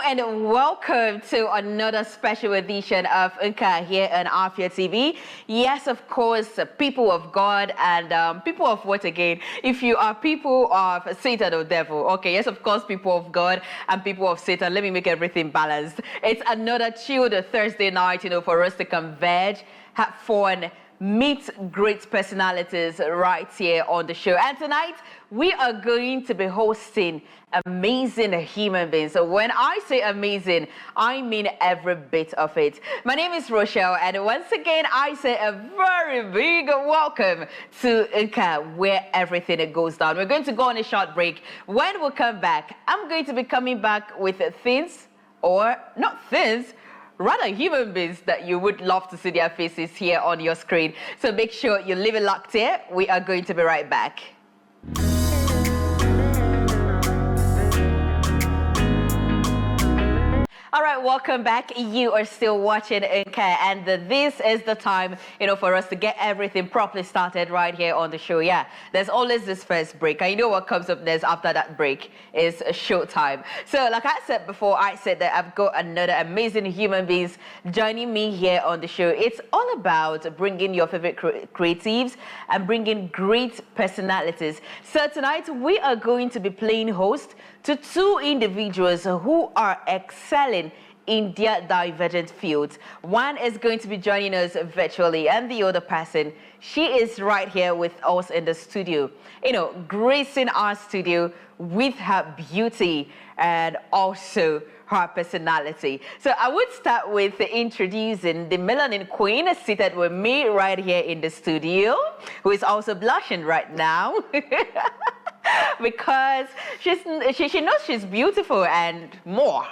and welcome to another special edition of Unka here on Afia TV. Yes, of course, people of God and people of what again? If you are people of Satan or devil, okay, yes, of course, people of God and people of Satan. Let me make everything balanced. It's another chilled Thursday night, for us to converge, have fun, meet great personalities right here on the show. And tonight, we are going to be hosting amazing human beings. So when I say amazing, I mean every bit of it. My name is Rochelle, and once again, I say a very big welcome to Unka, where everything goes down. We're going to go on a short break. When we come back, I'm going to be coming back with things, or not things, rather human beings that you would love to see their faces here on your screen. So make sure you leave it locked here. We are going to be right back. All right, welcome back. You are still watching Unka, and this is the time, for us to get everything properly started right here on the show. Yeah, there's always this first break, and you know what comes up next after that break is a show time. So, like I said before, I said that I've got another amazing human beings joining me here on the show. It's all about bringing your favorite creatives and bringing great personalities. So tonight, we are going to be playing host to two individuals who are excelling in their divergent fields. One is going to be joining us virtually, and the other person, she is right here with us in the studio, gracing our studio with her beauty and also her personality. So I would start with introducing the melanin queen seated with me right here in the studio, who is also blushing right now. Because she knows she's beautiful and more.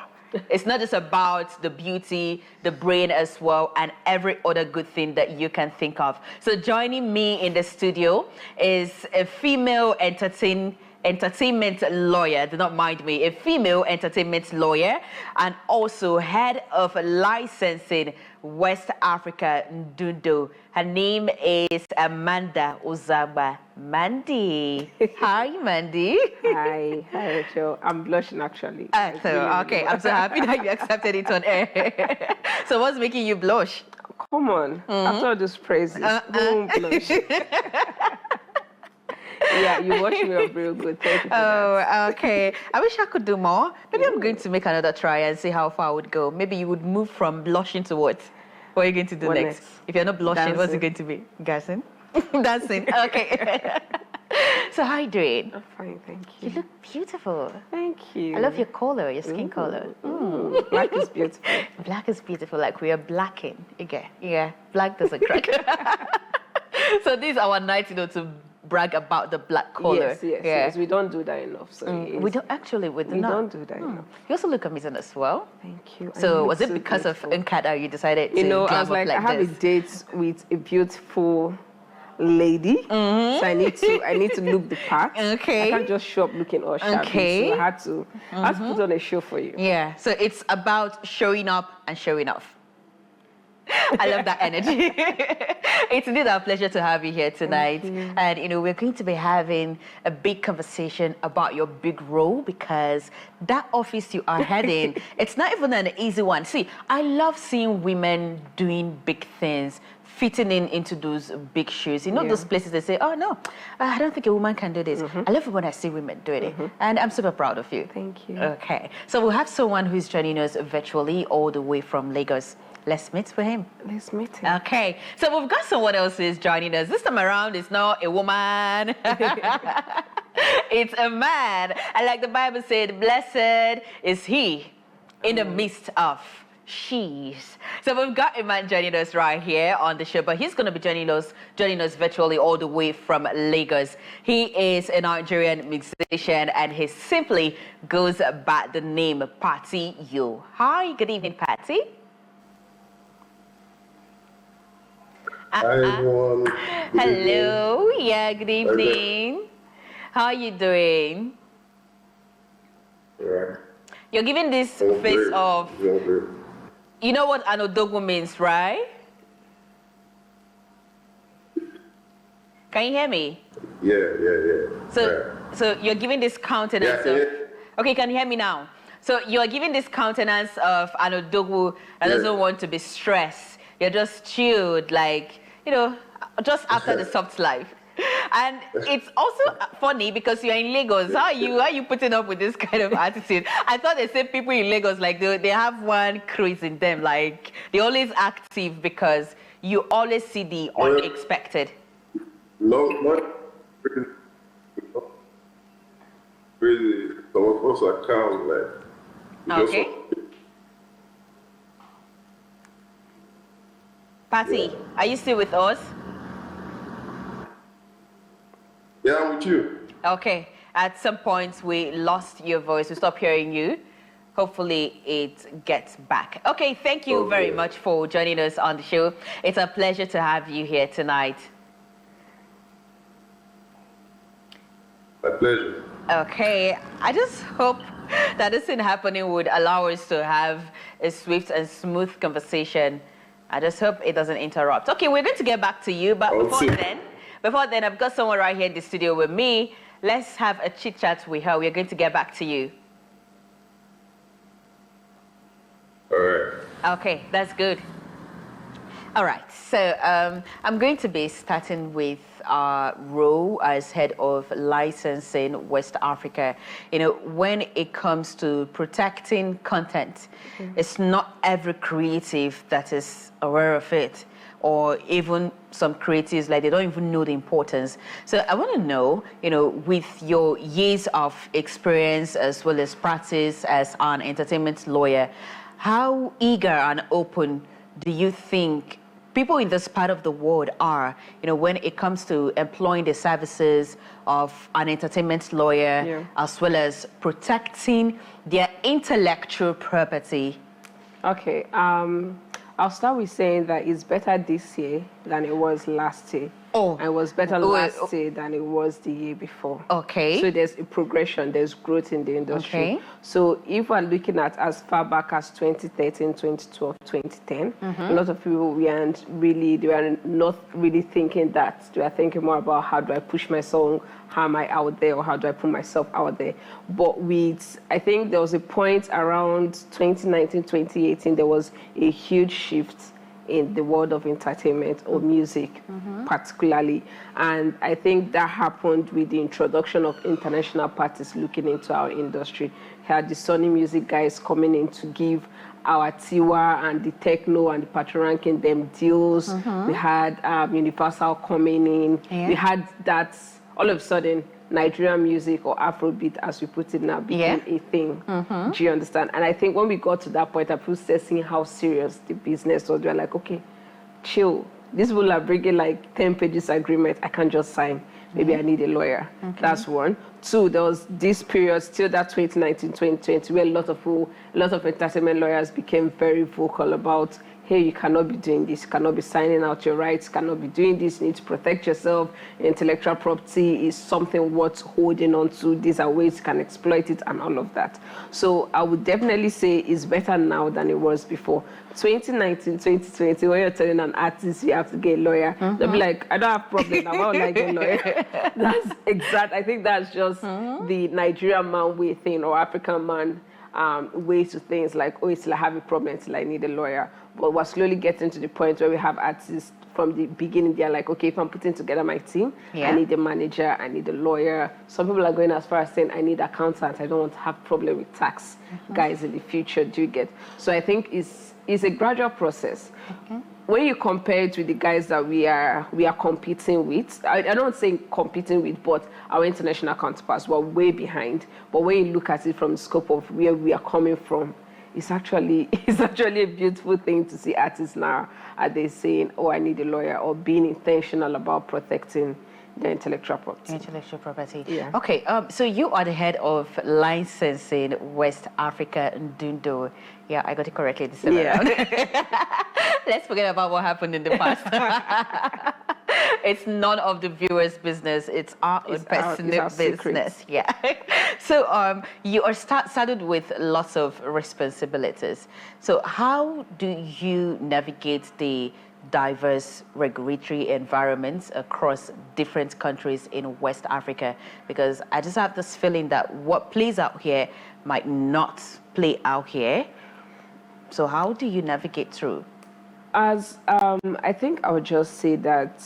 It's not just about the beauty, the brain as well, and every other good thing that you can think of. So joining me in the studio is a female entertainment lawyer, do not mind me, a female entertainment lawyer, and also head of licensing West Africa Ndundo. Her name is Amanda Uzaba. Mandy. Hi, Mandy. Hi, Rachel. I'm blushing actually. Okay, I'm so happy that you accepted it on air. So what's making you blush? Come on, after all those praises, don't blush. Yeah, you watched me up real good. Thank you for that. Okay. I wish I could do more. Maybe I'm going to make another try and see how far I would go. Maybe you would move from blushing to what? What are you going to do next? If you're not blushing, Dancing. what's it going to be? Dancing? Dancing. Okay. So how are you doing? I'm fine, thank you. You look beautiful. Thank you. I love your color, your skin color. Black is beautiful. Black is beautiful, like we are blacking. Okay. Yeah, black doesn't crack. So this is our night, to brag about the black color. Yes. We don't do that enough. So we don't actually. We don't do that enough. You also look amazing as well. Thank you. So was it because of Unka that you decided to I was like I have a date with a beautiful lady, so I need to look the part. Okay. I can't just show up looking all shabby. Okay. So I had to put on a show for you. Yeah. So it's about showing up and showing off. I love that energy. It's indeed our pleasure to have you here tonight. And, we're going to be having a big conversation about your big role, because that office you are heading, it's not even an easy one. See, I love seeing women doing big things, fitting into those big shoes. Those places they say, oh, no, I don't think a woman can do this. I love it when I see women doing it. And I'm super proud of you. Thank you. Okay. So we'll have someone who's joining us virtually all the way from Lagos. Let's meet for him. Let's meet him. Okay. So we've got someone else who's joining us. This time around, it's not a woman. It's a man. And like the Bible said, blessed is he in the midst of she's. So we've got a man joining us right here on the show, but he's going to be joining us virtually all the way from Lagos. He is a Nigerian musician, and he simply goes by the name Patty Yo. Hi, good evening, Patty. Hi, everyone. Hello. Yeah, good evening. How are you doing? Yeah. You're giving this face of... You know what an odogu means, right? Can you hear me? Yeah. So you're giving this countenance of... Okay, can you hear me now? So you're giving this countenance of an Odogwu that doesn't want to be stressed. You're just chilled, like, you know, just after the soft life. And it's also funny because you're in Lagos. How are you putting up with this kind of attitude? I thought they said people in Lagos, like, they have one craze in them. Like, they're always active because you always see the unexpected. No, not crazy. Some of us are calm, like. Okay. Patty, are you still with us? Yeah, I'm with you. Okay. At some point, we lost your voice. We stopped hearing you. Hopefully, it gets back. Okay, thank you very much for joining us on the show. It's a pleasure to have you here tonight. My pleasure. Okay, I just hope that this thing happening would allow us to have a swift and smooth conversation. I just hope it doesn't interrupt. Okay, we're going to get back to you, but before then, I've got someone right here in the studio with me. Let's have a chit chat with her. We're going to get back to you. All right. Okay, that's good. All right, so I'm going to be starting with our role as head of licensing West Africa. You know, when it comes to protecting content, it's not every creative that is aware of it, or even some creatives, like, they don't even know the importance. So I want to know, you know, with your years of experience as well as practice as an entertainment lawyer, how eager and open do you think people in this part of the world are, you know, when it comes to employing the services of an entertainment lawyer, as well as protecting their intellectual property? Okay, I'll start with saying that it's better this year than it was last year. And it was better last year than it was the year before. Okay. So there's a progression, there's growth in the industry. Okay. So if we're looking at as far back as 2013, 2012, 2010, a lot of people they were not really thinking that. They were thinking more about how do I push my song, how am I out there, or how do I put myself out there. But I think there was a point around 2019, 2018, there was a huge shift in the world of entertainment or music, particularly. And I think that happened with the introduction of international parties looking into our industry. We had the Sony Music guys coming in to give our Tiwa and the Techno and the Patoranking them deals. We had Universal coming in. We had that, all of a sudden, Nigerian music or Afrobeat, as we put it now, became a thing. Do you understand? And I think when we got to that point, people started seeing how serious the business was. They were like, okay, chill. These people are bringing like 10 pages agreement. I can't just sign. Maybe I need a lawyer. That's one. Two, there was this period, still that 2019, 2020, where a lot of entertainment lawyers became very vocal about, hey, you cannot be doing this, you cannot be signing out your rights, you cannot be doing this, you need to protect yourself. Intellectual property is something worth holding on to. These are ways you can exploit it and all of that. So I would definitely say it's better now than it was before. 2019, 2020, when you're telling an artist you have to get a lawyer, they'll be like, I don't have problem now, why would I get a lawyer? That's exact. I think that's just the Nigerian man way thing, or African man way to things like, oh, it's like I have a problem till I need a lawyer. But we're slowly getting to the point where we have artists from the beginning. They're like, okay, if I'm putting together my team, I need a manager, I need a lawyer. Some people are going as far as saying, I need accountant. I don't want to have problem with tax guys in the future. Do you get? So I think it's a gradual process. When you compare it with the guys that we are competing with, I don't say competing with, but our international counterparts were way behind. But when you look at it from the scope of where we are coming from, it's actually a beautiful thing to see artists now. Are they saying, oh, I need a lawyer, or being intentional about protecting their intellectual property. Intellectual property. Yeah. Okay, so you are the head of licensing West Africa Ndundo. Yeah, I got it correctly this time around. Let's forget about what happened in the past. It's none of the viewers' business. It's our personal business. Yeah. So you are saddled with lots of responsibilities. So how do you navigate the diverse regulatory environments across different countries in West Africa? Because I just have this feeling that what plays out here might not play out here. So how do you navigate through? As I think I would just say that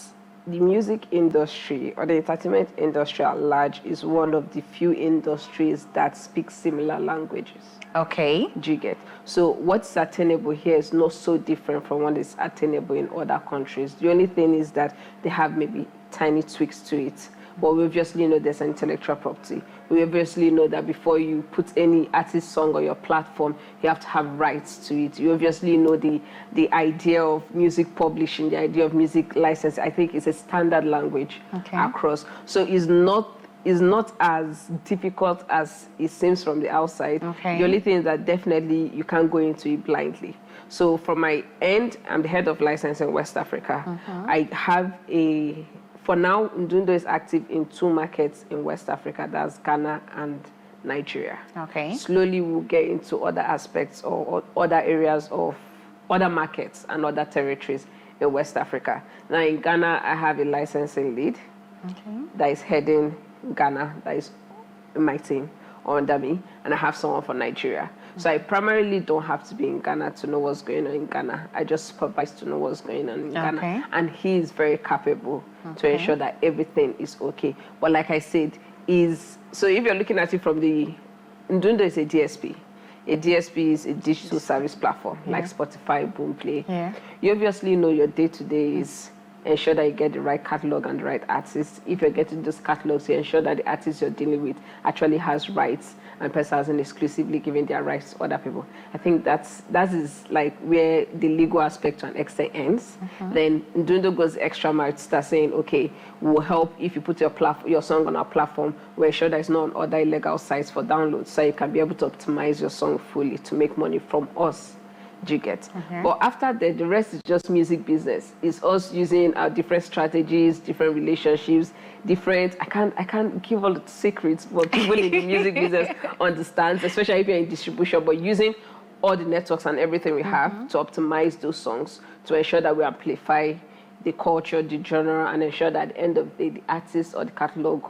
the music industry or the entertainment industry at large is one of the few industries that speak similar languages. Okay. Do you get? So what's attainable here is not so different from what is attainable in other countries. The only thing is that they have maybe tiny tweaks to it. But we obviously know there's an intellectual property. We obviously know that before you put any artist song on your platform, you have to have rights to it. You obviously know the idea of music publishing, the idea of music license. I think it's a standard language across. So it's not as difficult as it seems from the outside. The only thing is that definitely you can't go into it blindly. So from my end, I'm the head of licensing in West Africa. I have for now, Ndundo is active in 2 markets in West Africa. That's Ghana and Nigeria. Okay. Slowly we'll get into other aspects or other areas of other markets and other territories in West Africa. Now in Ghana, I have a licensing lead that is heading Ghana, that is my team under me, and I have someone for Nigeria. So I primarily don't have to be in Ghana to know what's going on in Ghana. I just supervise to know what's going on in Ghana. And he is very capable to ensure that everything is okay. But like I said, so if you're looking at it from Ndundo is a DSP. A DSP is a digital service platform, like Spotify, Boomplay. You obviously know your day-to-day is ensure that you get the right catalog and the right artists. If you're getting those catalogs, you ensure that the artist you're dealing with actually has rights and person hasn't exclusively given their rights to other people. I think that is like where the legal aspect to an extent ends. Then Ndundo goes extra mile to start saying, okay, we'll help if you put your song on our platform. We're ensure that it's not on other illegal sites for download, so you can be able to optimize your song fully to make money from us. Do you get? But after that, the rest is just music business. It's us using our different strategies, different relationships, different. I can't give all the secrets, but people in the music business understand, especially if you're in distribution. But using all the networks and everything we have to optimize those songs to ensure that we amplify the culture, the genre, and ensure that at the end of the day, the artist or the catalog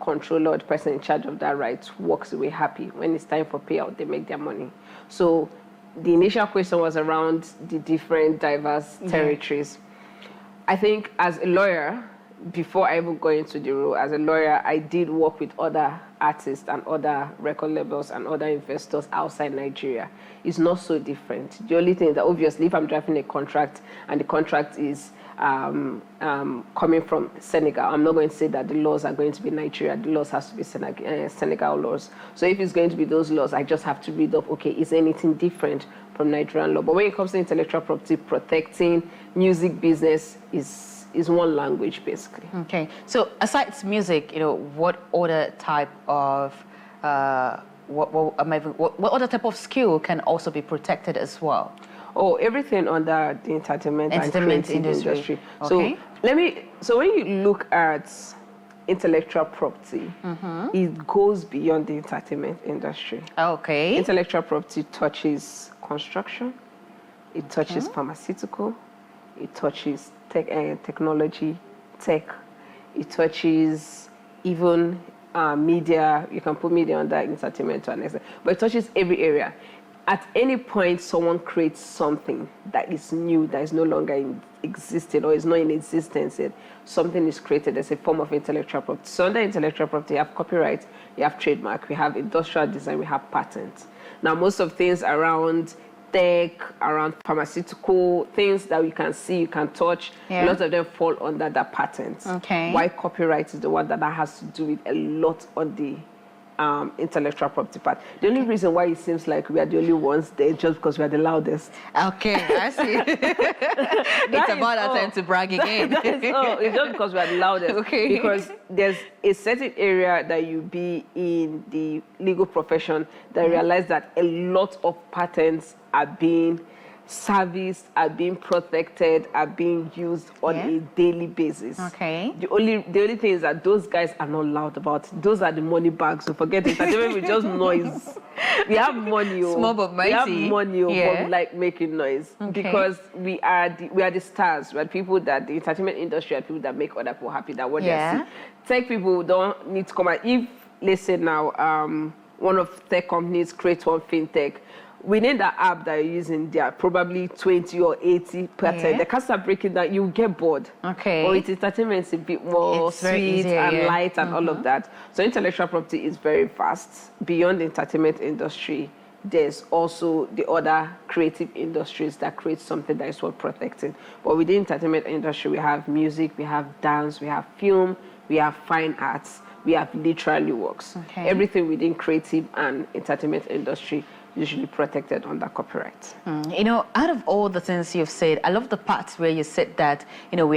controller or the person in charge of that right walks away happy. When it's time for payout, they make their money. So the initial question was around the different diverse territories. I think as a lawyer, before I even go into the role, as a lawyer, I did work with other artists and other record labels and other investors outside Nigeria. It's not so different. The only thing is that obviously if I'm drafting a contract and the contract is coming from Senegal, I'm not going to say that the laws are going to be Nigeria. The laws has to be Senegal laws. So if it's going to be those laws, I just have to read up, okay, is anything different from Nigerian law? But when it comes to intellectual property, protecting music business is one language, basically. Okay. So aside music, what other type of what other type of skill can also be protected as well? Oh, everything under the entertainment and creative industry. Okay. So when you look at intellectual property, it goes beyond the entertainment industry. Okay. Intellectual property touches construction, it touches pharmaceutical, it touches technology, tech, it touches even media. You can put media under entertainment to an extent, but it touches every area. At any point, someone creates something that is new, that is no longer existed or is not in existence yet. Something is created as a form of intellectual property. So under intellectual property, you have copyright, you have trademark, we have industrial design, we have patents. Now, most of things around tech, around pharmaceutical, things that we can see, you can touch, a lot of them fall under the patents. Okay. Why copyright is the one that has to do with a lot on the intellectual property part. The only reason why it seems like we are the only ones there is just because we are the loudest. Okay, I see. It's about that time to brag again. That is all. It's just because we are the loudest. Okay. Because there's a certain area that you be in the legal profession that realize that a lot of patents are being serviced, are being protected, are being used on a daily basis. Okay. The only thing is that those guys are not loud about it. Those are the money bags. So forget it. Entertainment with just noise. We have money. Small but mighty. We have money, but we like making noise because we are the stars. We are people that the entertainment industry are people that make other people happy. That what they see. Tech people don't need to come out. If let's say now one of tech companies creates one fintech. Within the app that you're using, there are probably 20 or 80 patterns. They can't start breaking down, you get bored. Okay. Or its entertainment is a bit more sweet easier, and light and all of that. So intellectual property is very vast. Beyond the entertainment industry, there's also the other creative industries that create something that is worth protecting. But within the entertainment industry, we have music, we have dance, we have film, we have fine arts, we have literary works. Okay. Everything within creative and entertainment industry usually protected under copyright. You know, out of all the things you've said, I love the parts where you said that, you know,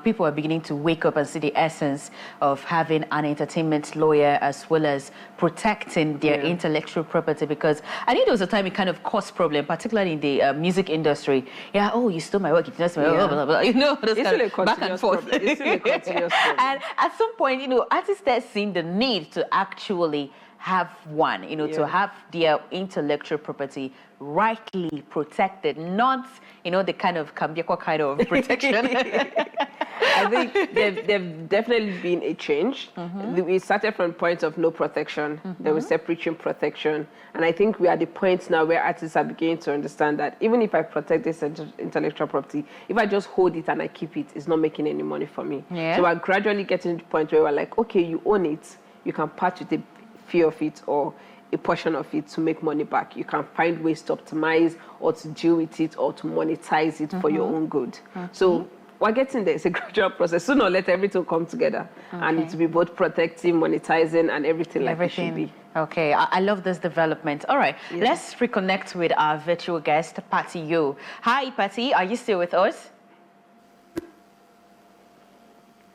people are beginning to wake up and see the essence of having an entertainment lawyer as well as protecting their intellectual property, because I think there was a time it kind of caused problem, particularly in the music industry. Yeah, oh, you stole my work, you stole my work, blah, blah, blah. You know, those kind of back and forth. It's still a continuous problem. And at some point, you know, artists start seeing the need to actually have one, you know, to have their intellectual property rightly protected, not, you know, the kind of Kambiakwa kind of protection. I think there've definitely been a change. We started from point of no protection, then we started preaching protection, and I think we are at the point now where artists are beginning to understand that even if I protect this intellectual property, if I just hold it and I keep it, it's not making any money for me. So we're gradually getting to the point where we're like, okay, you own it, you can part with a few of it or a portion of it to make money back. You can find ways to optimize or to deal with it or to monetize it for your own good. So we're getting there. It's a gradual process. Sooner or later, everything will come together. And it will be both protecting, monetizing, and everything like it should be. Okay, I love this development. All right, let's reconnect with our virtual guest, Patty Yo. Hi, Patty. Are you still with us?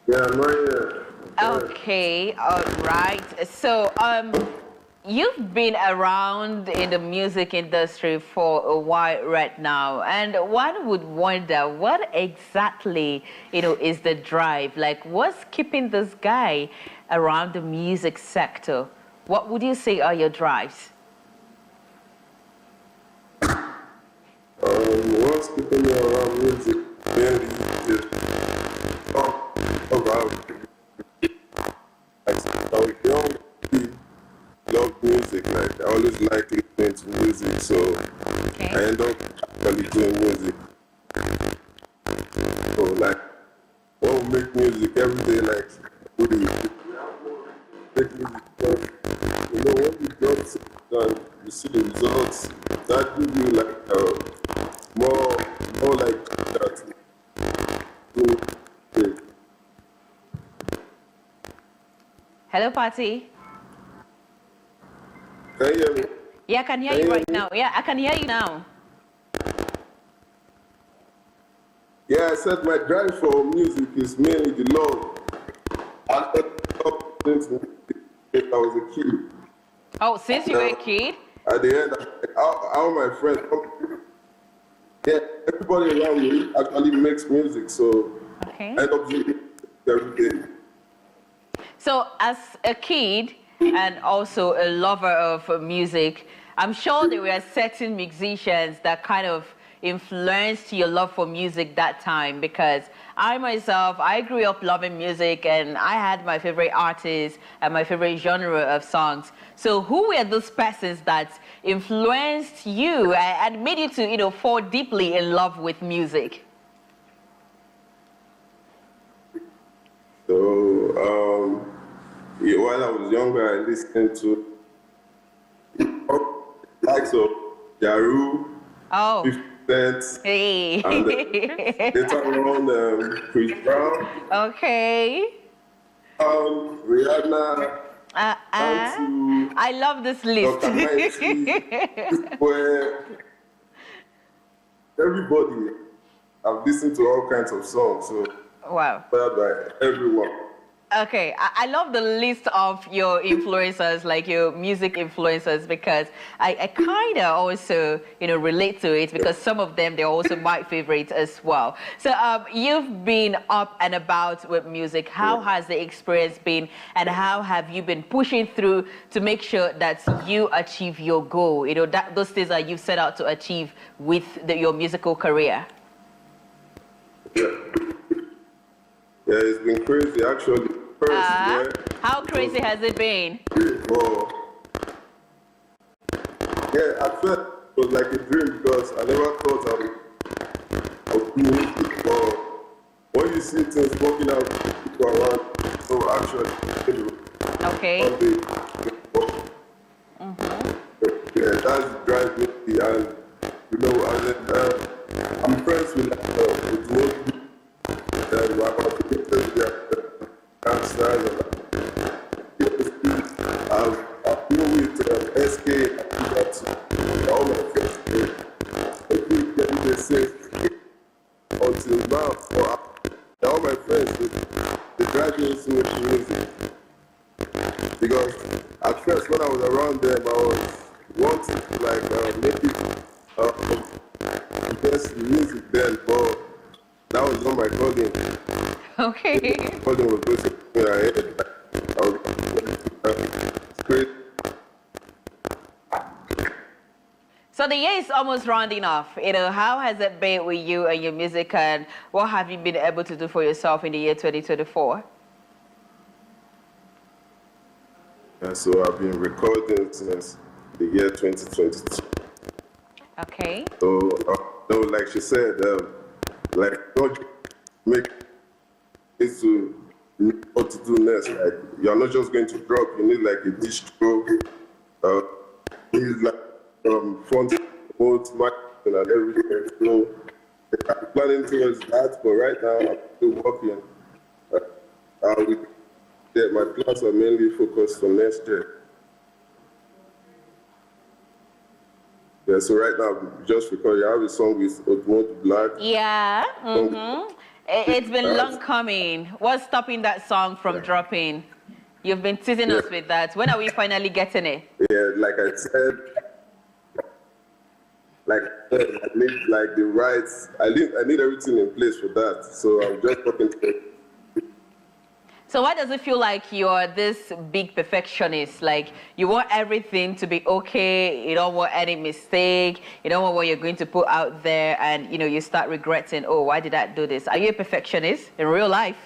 Yeah, I'm right here. Okay, all right. So, you've been around in the music industry for a while right now, and one would wonder what exactly, you know, is the drive? Like, what's keeping this guy around the music sector? What would you say are your drives? What's keeping me around music? Mainly just about I was young, love music. Like I always like listening to music, so I end up actually doing music. So like, when we make music every day, like we do make music. You know, when you get it done, you see the results. That gives you like more like that. Hello, Patty. Can you hear me? Yeah, I can hear you right now. Yeah, I can hear you now. Yeah, I said my drive for music is mainly the love. I started since I was a kid. Oh, since you were a kid? At the end, all my friends, everybody around me actually makes music, so I end up doing it every day. So, as a kid and also a lover of music, I'm sure there were certain musicians that kind of influenced your love for music that time, because I myself, I grew up loving music and I had my favorite artists and my favorite genre of songs. So who were those persons that influenced you and made you to, you know, fall deeply in love with music? So, while I was younger, I listened to likes of Jaru, 50 Cent, and later on Chris Brown. Okay. Rihanna. I love this list. Where everybody, I've listened to all kinds of songs, so wow. By everyone. Okay, I love the list of your influencers, like your music influencers, because I kind of also, you know, relate to it, because some of them, they're also my favorites as well. So you've been up and about with music. How has the experience been, and how have you been pushing through to make sure that you achieve your goal, you know, those things that you've set out to achieve with your musical career? Yeah, it's been crazy, actually. First, how crazy has it been? Oh, Yeah, at first it was like a dream because I never thought I would do it. But when you see things working out, people around, so actually, you know, Okay. one day, yeah, that's drive me, and you know, I'm friends with most people about to get their dancers and I've been with SK and that all my friends every getting the same until now. So all my friends they drive me into making music because at first when I was around them I was wanting to like make it best music then, but that was not my calling. Okay. Calling was basically where I had. I was great. So the year is almost rounding off. You know, how has it been with you and your music, and what have you been able to do for yourself in the year 2024? And so I've been recording since the year 2022. Okay. So, like she said, like don't make it to know what to do next. Like you're not just going to drop. You need like a distro. You need like front mode, marketing and everything. So I'm planning towards that, but right now I'm still working. Yeah, my plans are mainly focused for next year. Yeah, so right now, just because I have a song with Automotive Black. Yeah. It's been long coming. What's stopping that song from dropping? You've been teasing us with that. When are we finally getting it? Yeah, like I said, I need like the rights. I need everything in place for that. So I'm just working to it. So why does it feel like you're this big perfectionist? Like you want everything to be okay, you don't want any mistake, you don't want what you're going to put out there, and you know, you start regretting, oh, why did I do this? Are you a perfectionist in real life?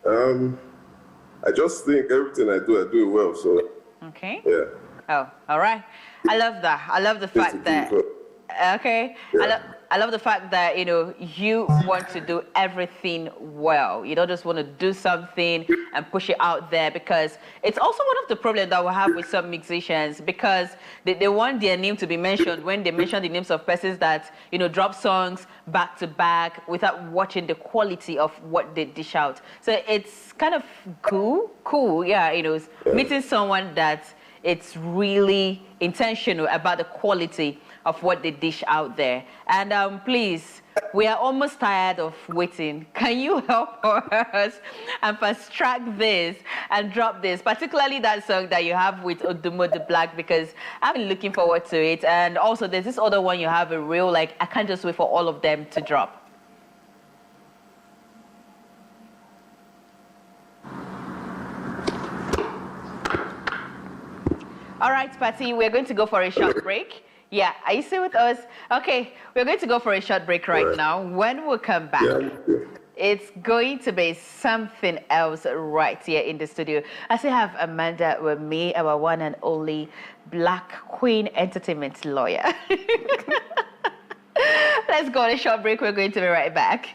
I just think everything I do it well. So Okay. yeah. Oh, all right. I love that. I love the fact that. Okay. Yeah. I love the fact that, you know, you want to do everything well. You don't just want to do something and push it out there, because it's also one of the problems that we have with some musicians, because they want their name to be mentioned when they mention the names of persons that, you know, drop songs back to back without watching the quality of what they dish out. So it's kind of cool, yeah, you know, meeting someone that it's really intentional about the quality of what they dish out there. And please, we are almost tired of waiting. Can you help us and fast track this and drop this, particularly that song that you have with Odumo the Black, because I've been looking forward to it. And also there's this other one you have, a real, like, I can't just wait for all of them to drop. All right, Patty, we're going to go for a short break. Yeah, are you still with us? Okay, we're going to go for a short break right now. When we come back, it's going to be something else right here in the studio. I still have Amanda with me, our one and only Black Queen entertainment lawyer. Let's go on a short break. We're going to be right back.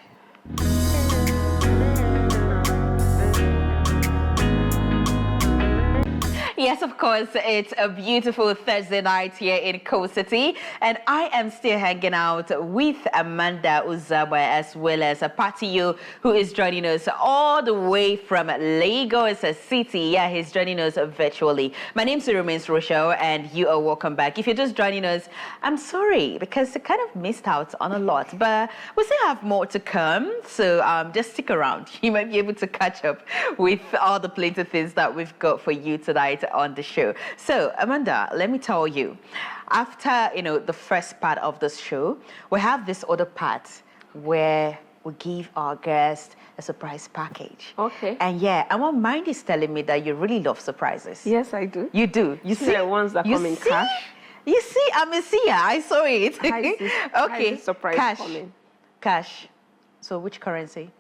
Yes, of course, it's a beautiful Thursday night here in Coast City, and I am still hanging out with Amanda Uzaba as well as Patiyo, who is joining us all the way from Lagos City. Yeah, he's joining us virtually. My name is Rochelle, and you are welcome back. If you're just joining us, I'm sorry, because you kind of missed out on a lot, but we still have more to come, so just stick around. You might be able to catch up with all the plenty of things that we've got for you tonight on the show. So, Amanda, let me tell you, after, you know, the first part of the show, we have this other part where we give our guests a surprise package. Okay. And yeah, and my mind is telling me that you really love surprises. Yes, I do. You do. You see? The ones that come in cash. You see, I'm a seer. I saw it. Okay. Surprise cash. coming. Cash. So which currency?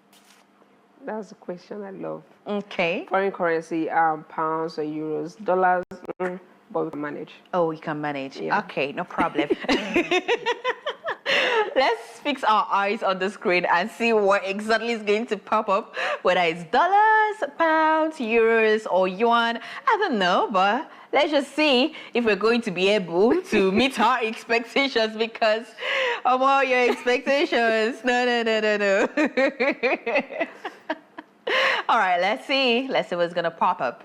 That's a question I love. Okay. Foreign currency, pounds or euros, dollars, but we can manage. Oh, you can manage. Yeah. Okay, no problem. Let's fix our eyes on the screen and see what exactly is going to pop up, whether it's dollars, pounds, euros, or yuan. I don't know, but let's just see if we're going to be able to meet our expectations, because of all your expectations. No. All right, let's see. Let's see what's going to pop up.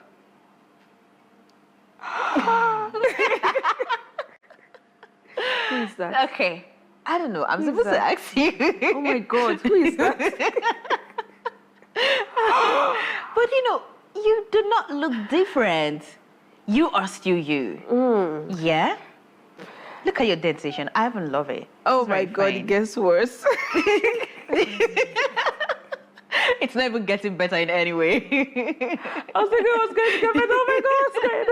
Who is that? Okay. I don't know. I'm supposed to ask you. Oh my God, who is that? But you do not look different. You are still you. Yeah? Look at your dentition. I even love it. Oh It's my very God, fine. it gets worse. It's not even getting better in any way. I was thinking I was going to get better. Oh my God, it's good.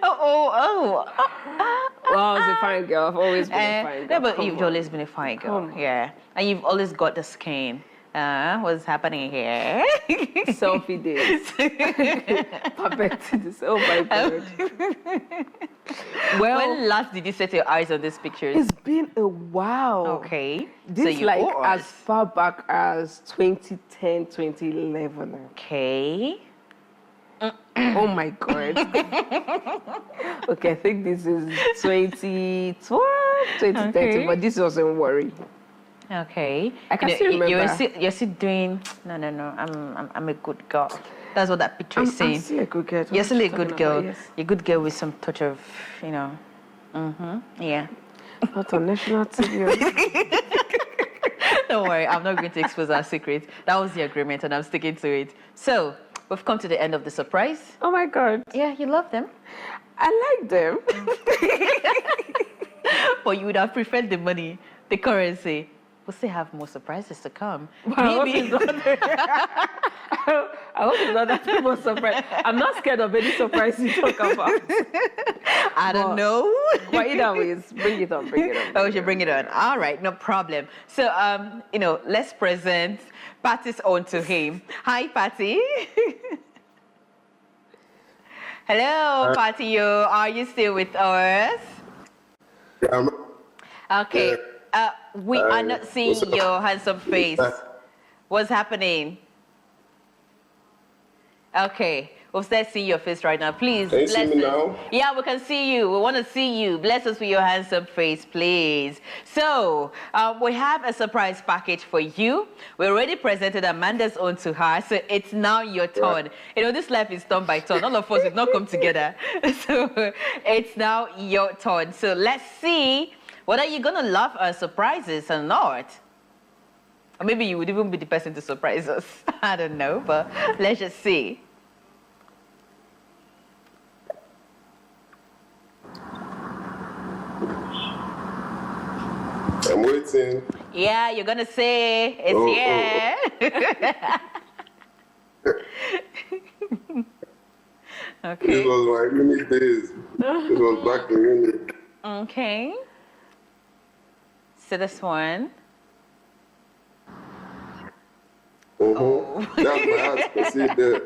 Oh. Well, I was a fine girl. I've always been a fine girl. No, but Come you've on. always been a fine girl. Come on. Yeah. And you've always got the skin. What's happening here? Selfie days. Perfect. This. Oh my God. Well, When last did you set your eyes on these pictures? it's been a while. Okay. This as far back as 2010, 2011. Okay. Oh my God. Okay, I think this is 2012, 2013, Okay. but this wasn't worry. Okay. I can still remember. You're still doing. No. I'm a good girl. That's what that picture is I'm saying. still a good girl. You're still a good girl. Yes. You're a good girl with some touch of, yeah. Not on national TV. Don't worry, I'm not going to expose our secret. That was the agreement, and I'm sticking to it. So we've come to the end of the surprise. Oh my God. Yeah, you love them, I like them. but you would have preferred the money, the currency. We'll still have more surprises to come. I hope it's not that people surprise. I'm not scared of any surprise you talk about. I don't know. But either ways, bring it on. Oh, we should bring it on. All right, no problem. So, let's present Patty's own to him. Hi, Patty. Hello, Patty. Are you still with us? Yeah, Okay. We are not seeing your handsome face. What's happening? Okay. We'll start seeing your face right now. Please. Can you see me bless us. now? Yeah, we can see you. We want to see you. Bless us with your handsome face, please. So, we have a surprise package for you. We already presented Amanda's own to her, so it's now your turn. This life is turn by turn. All of us did not come together. So, it's now your turn. So, let's see whether you're going to love our surprises or not. Or maybe you would even be the person to surprise us. I don't know, but let's just see. I'm waiting. Yeah, you're going to say it's here. Okay. This was my uni days. This was back in uni. Okay. So this one. That's my house. You can see it there.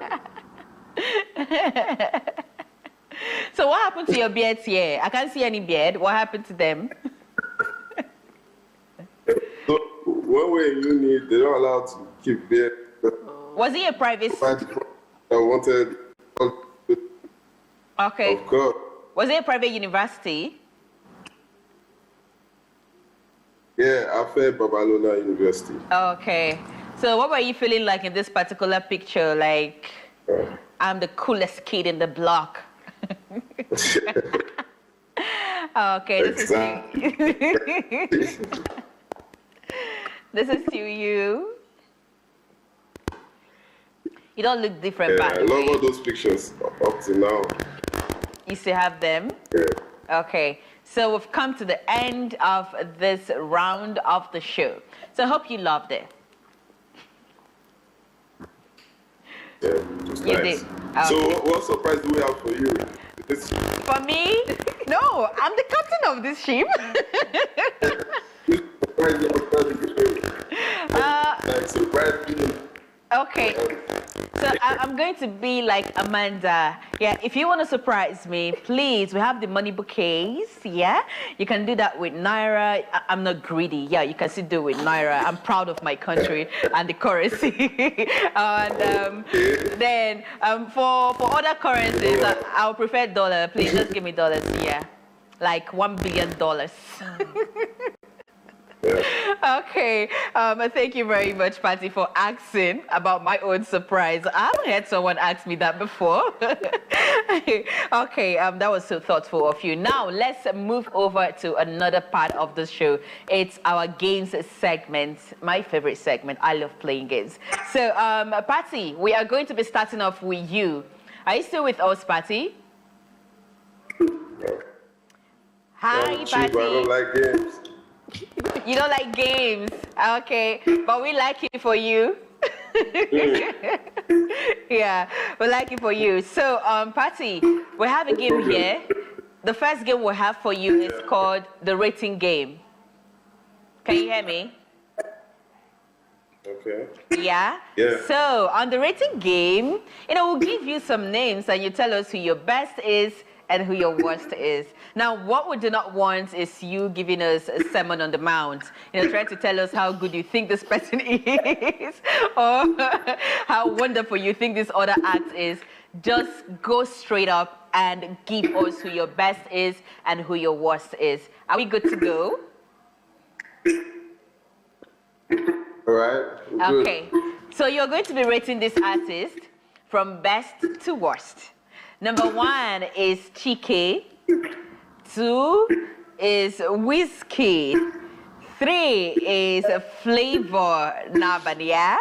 So what happened to your beards here? I can't see any beard. What happened to them? So when we're in uni, they don't allow to keep beard. Was it a private? I wanted. Okay. Of course. Was it a private university? Yeah, Afe Babalola University. Okay. So what were you feeling like in this particular picture? Like, I'm the coolest kid in the block. Okay, this is you. This is to you. You don't look different, Yeah, by I the love way. all those pictures up to now. You still have them? Yeah. Okay, so we've come to the end of this round of the show. So I hope you loved it. Yeah, it was You nice. did. So Okay. what surprise do we have for you? For me? No, I'm the captain of this ship. Surprise me. Okay. So I'm going to be like Amanda. Yeah, if you want to surprise me, please, we have the money bouquets. Yeah, you can do that with Naira. I'm not greedy. Yeah, you can still do it with Naira. I'm proud of my country and the currency. And then for other currencies, I'll prefer dollar. Please, just give me dollars. Yeah, like $1 billion. Okay, thank you very much, Patty, for asking about my own surprise. I haven't had someone ask me that before. Okay, that was so thoughtful of you. Now, let's move over to another part of the show. It's our games segment, my favorite segment. I love playing games. So, Patty, we are going to be starting off with you. Are you still with us, Patty? Hi, Patty. I don't like games. You don't like games, okay, but we like it for you. Yeah, we like it for you. So, Patty, we have a game here. The first game we have for you is called the rating game. Can you hear me? Okay. Yeah? Yeah. So, on the rating game, we'll give you some names and you tell us who your best is and who your worst is. Now, what we do not want is you giving us a sermon on the mount, trying to tell us how good you think this person is or how wonderful you think this other act is. Just go straight up and give us who your best is and who your worst is. Are we good to go? All right. Okay. So you're going to be rating this artist from best to worst. Number 1 is Chike. 2 is Whiskey. 3 is Flavor Nabania.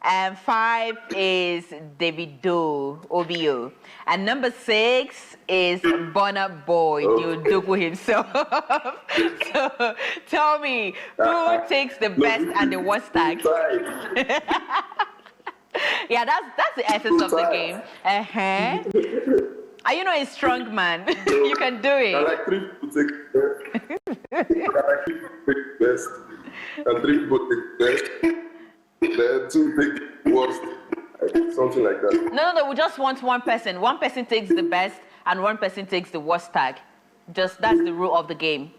And 5 is Davido Obio. And number 6 is Burna Boy, Yodogu himself. So tell me, who takes the best and the worst tag? Yeah, that's the essence of the game. Are you not a strong man? You can do it. I like 3 people take best. And 3 people take best. Then 2 take worst. Something like that. No, we just want one person. One person takes the best and one person takes the worst tag. Just that's the rule of the game.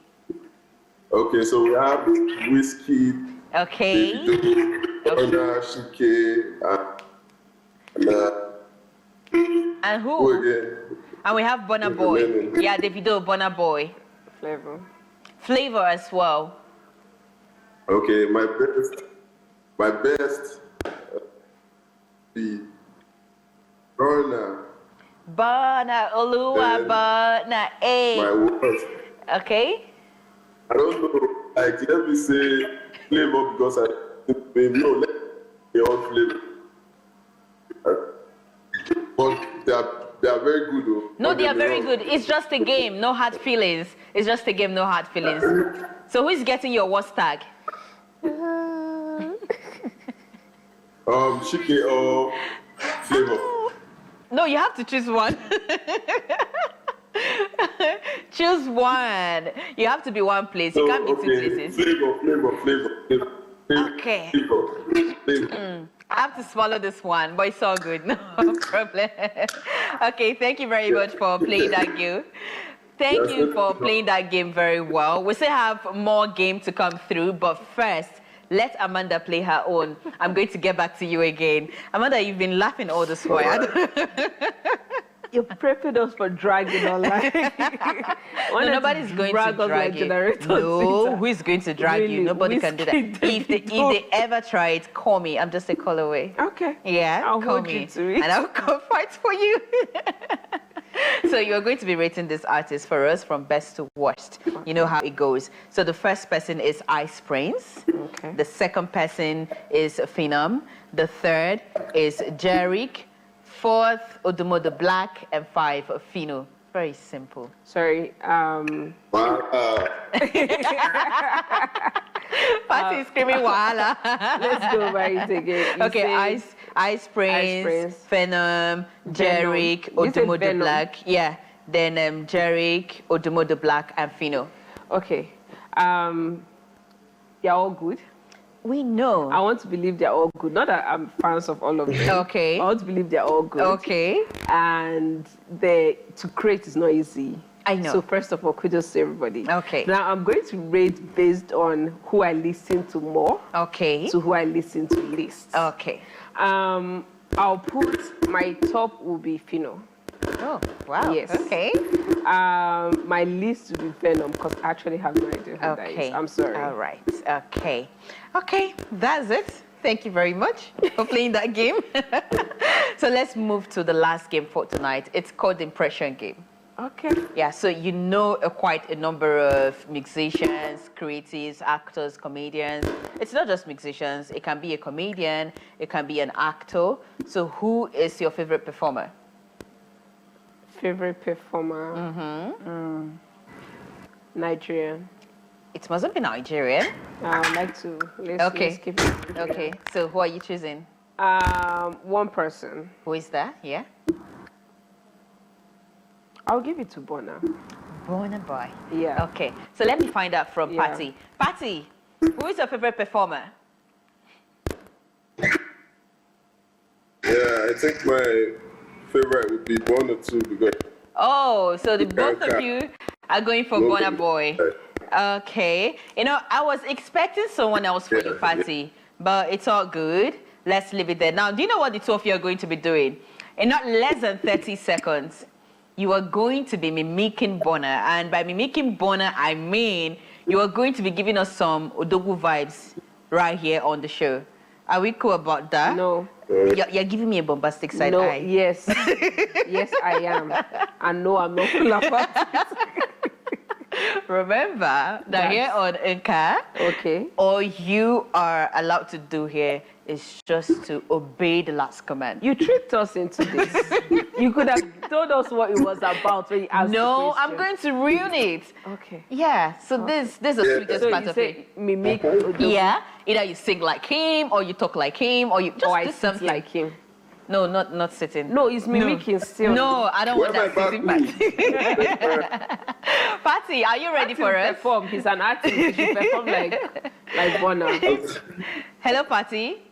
Okay, so we have Whiskey. Okay. Davido, Chike, and who? who again? And we have Burna Boy. Yeah, Davido, Burna Boy. Flavor. Flavor as well. Okay, my best be Burna. Burna, Oluwa, Burna, My worst. Okay. I don't know. Like, let me say Flavor because let me on Flavor. But they are very good though. No, they are very good. It's just a game, no hard feelings. It's just a game, no hard feelings. So who is getting your worst tag? Chike or Flavor. No, you have to choose one. Choose one. You have to be one place. You can't be 2 places. Flavor. Okay. Flavor. I have to swallow this one, but it's all good. No problem. Okay, thank you very much for playing that game. Thank you for playing that game very well. We still have more game to come through, but first, let Amanda play her own. I'm going to get back to you again. Amanda, you've been laughing all this while. You're prepping us for dragging online. No, nobody's going to drag you. No, who is going to drag you? Nobody can do that. If they ever try it, call me. I'm just a call away. Okay. Yeah, I'll call hold me. you to it. And I'll come fight for you. So you're going to be rating this artist for us from best to worst. You know how it goes. So the first person is Ice Prince. Okay. The second person is Phenom. The third is Jerick. 4th, Odumo the Black. And 5, Fino. Very simple. Sorry. Patty screaming Wahala. Let's go by it again. Okay, Ice Prince, Phenom, Jerick, Odumo the Black. Yeah. Then Jerick, Odumo the Black, and Fino. Okay. They're all good. We know. I want to believe they're all good. Not that I'm fans of all of them. Okay. I want to believe they're all good. Okay. And to create is not easy. I know. So first of all, kudos to everybody. Okay. Now I'm going to rate based on who I listen to more. Okay. To who I listen to least. Okay. I'll put my top will be Fino. Oh, wow. Yes. Okay. My least will be Venom because I actually have no idea who that is. I'm sorry. All right. Okay. Okay. That's it. Thank you very much for playing that game. So let's move to the last game for tonight. It's called the Impression Game. Okay. Yeah, so you know quite a number of musicians, creatives, actors, comedians. It's not just musicians. It can be a comedian. It can be an actor. So who is your favorite performer? Favorite performer? Nigerian. It mustn't be Nigerian. I'd like to. Let's keep it. Okay, so who are you choosing? One person. Who is that? Yeah? I'll give it to Bona. Bona Boy. Yeah. Okay, so let me find out from Patty. Patty, who is your favorite performer? Yeah, I think my favorite would be Bona too because. Oh, so the both of you are going for Bona Boy. Okay. You know, I was expecting someone else for your party, but it's all good. Let's leave it there. Now, do you know what the two of you are going to be doing? In not less than 30 seconds, you are going to be mimicking Bona. And by mimicking Bona, I mean you are going to be giving us some Odogu vibes right here on the show. Are we cool about that? No. You're giving me a bombastic side eye. Yes. Yes, I am. And no, I'm not cool about it. Remember that here on Inca, all you are allowed to do here is just to obey the last command. You tricked us into this. You could have told us what it was about when you asked the No, question. I'm going to ruin it. Okay. Yeah, so this is the sweetest part of it. Mimic. Yeah, either you sing like him, or you talk like him, or you just I do sit something like him. No, not sitting. No, it's mimicking still. No, I don't want that sitting part. Patty, are you ready for us? Perform. He's an artist. He should perform like Bona. Hello, Patty.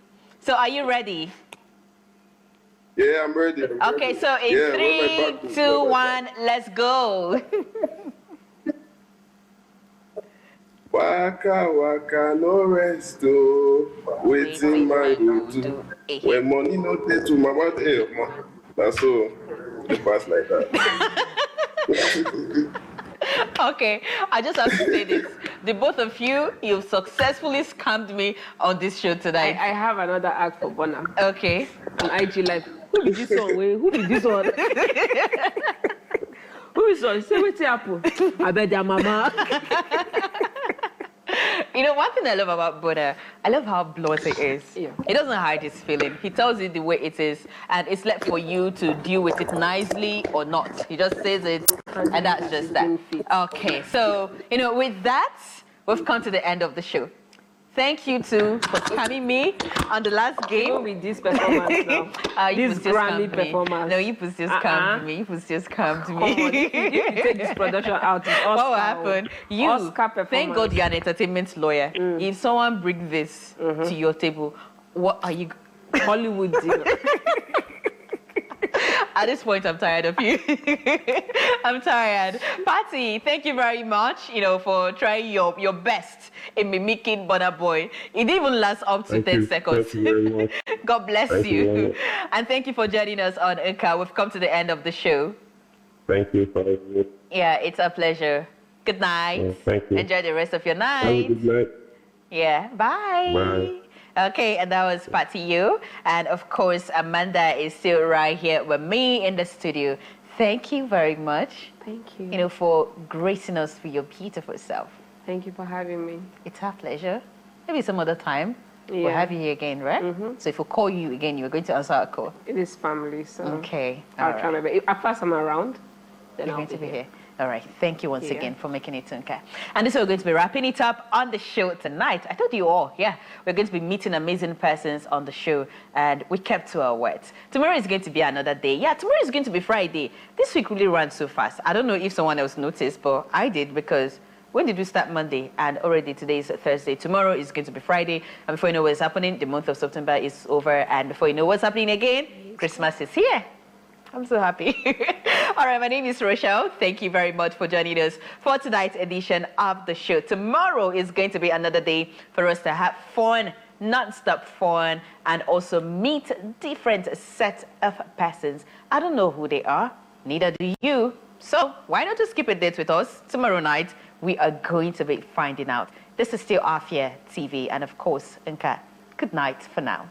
So are you ready? Yeah, I'm ready. Okay, so in 3, 2, 1, let's go. Waka waka no rest oh, waiting my do. When money no dey to my what that's so it pass like that. Okay, I just have to say this. The both of you, you've successfully scammed me on this show tonight. I have another act for Bona. Okay. On IG Live. Who did this one? Who did this one? Who is on? Say what's happened? I bet their mama. You know, one thing I love about Buddha, I love how blunt he is. Yeah. He doesn't hide his feeling. He tells you the way it is, and it's left for you to deal with it nicely or not. He just says it, and that's just that. Okay, so, you know, with that, we've come to the end of the show. Thank you, too, for scamming me on the last game. Even with this performance now. This Grammy performance. No, you was just scammed me. You was just scammed me. Come on, if you take this production out, it's Oscar. What will happen? You, Oscar performance. thank God you're an entertainment lawyer. If someone brings this to your table, what are you... Hollywood deal. At this point, I'm tired of you. I'm tired. Patty, thank you very much, you know, for trying your best in mimicking Bona Boy. It didn't even last up to 10 seconds. Thank you very much. God bless you. And thank you for joining us on Inca. We've come to the end of the show. Thank you for having me. Yeah, it's a pleasure. Good night. Yeah, thank you. Enjoy the rest of your night. Have a good night. Yeah, bye. Bye. Okay, and that was Patty Yu. And of course, Amanda is still right here with me in the studio. Thank you very much. Thank you. You know, for gracing us with your beautiful self. Thank you for having me. It's our pleasure. Maybe some other time we'll have you here again, right? So if we call you again, you're going to answer our call. It is family, so Okay. I'll try my best. If at first I'm around, then You're I'll going to be here. here. All right. Thank you once again for making it to Nka. And this is we're going to be wrapping it up on the show tonight. I told you all, we're going to be meeting amazing persons on the show, and we kept to our words. Tomorrow is going to be another day. Yeah, tomorrow is going to be Friday. This week really ran so fast. I don't know if someone else noticed, but I did, because when did we start Monday? And already today is Thursday. Tomorrow is going to be Friday. And before you know what's happening, the month of September is over. And before you know what's happening again, Christmas is here. I'm so happy. All right, my name is Rochelle. Thank you very much for joining us for tonight's edition of the show. Tomorrow is going to be another day for us to have fun, non-stop fun, and also meet different sets of persons. I don't know who they are, neither do you. So why not just keep a date with us? Tomorrow night, we are going to be finding out. This is still Afia TV, and of course, Nka, good night for now.